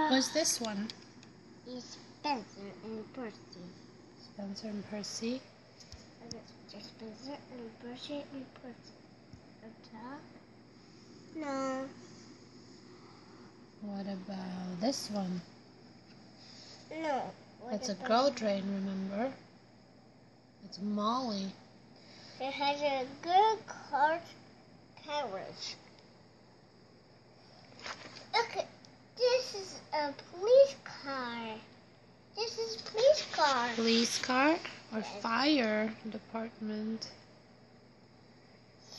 What's this one? It's Spencer and Percy. Spencer and Percy. Spencer and Percy and Percy. Up top? No. What about this one? No. That's a girl train, remember? It's Molly. It has a good cart carriage. Look, this is a police car. This is a police car. Police car or fire department?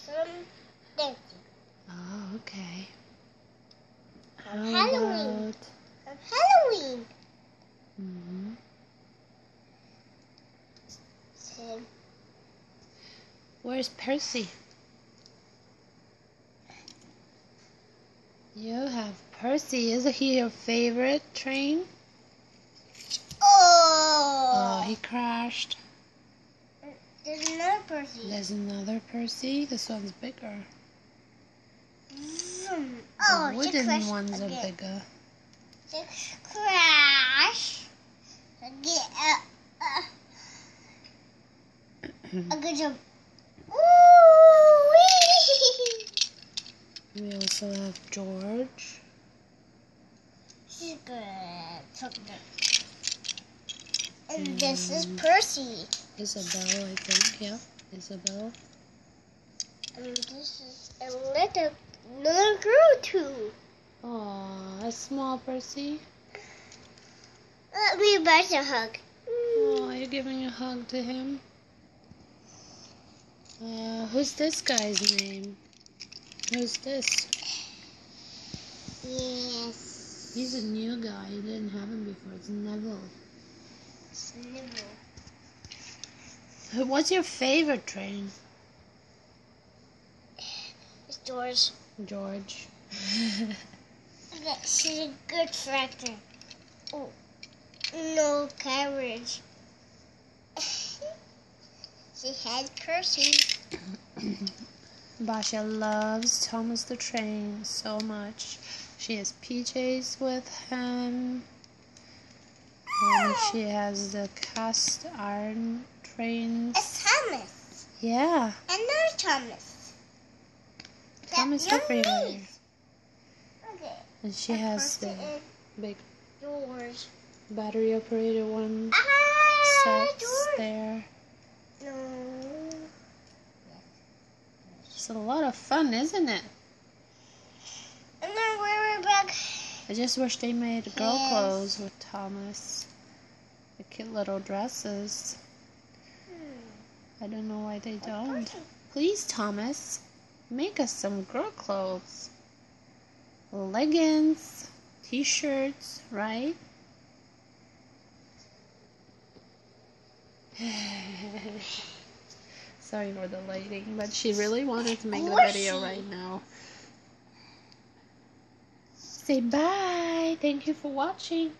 From Daisy. Oh, okay. From Halloween. About... From Halloween. Mm-hmm. So, Where's Percy? You have Percy. Is he your favorite train? Oh, he crashed. There's another Percy. There's another Percy. This one's bigger. Vroom. The wooden ones are bigger. Six crash. Get a good job. We also have George. She's good. And this is Percy. Isabel, I think. Yeah, Isabel. And this is a little girl too. Aw, a small Percy. Let me bite a hug. Oh, you're giving a hug to him? Who's this guy's name? Who's this? Yes. He's a new guy. You didn't have him before. It's Neville. What's your favorite train? It's George. George. She's a good tractor. Oh, no carriage. She has Percy. Basha loves Thomas the Train so much. She has PJs with him. And she has the cast iron trains. It's Thomas. Yeah. Another Thomas. Thomas everywhere. Okay. And she has the big George. battery operated one sets George. there. No. It's a lot of fun, isn't it? And then we're back. I just wish they made girl clothes with Thomas. The cute little dresses. I don't know why they don't. Please, Thomas, make us some girl clothes. Leggings, t-shirts, right? Sorry for the lighting, but she really wanted to make the video right now. Say bye. Thank you for watching.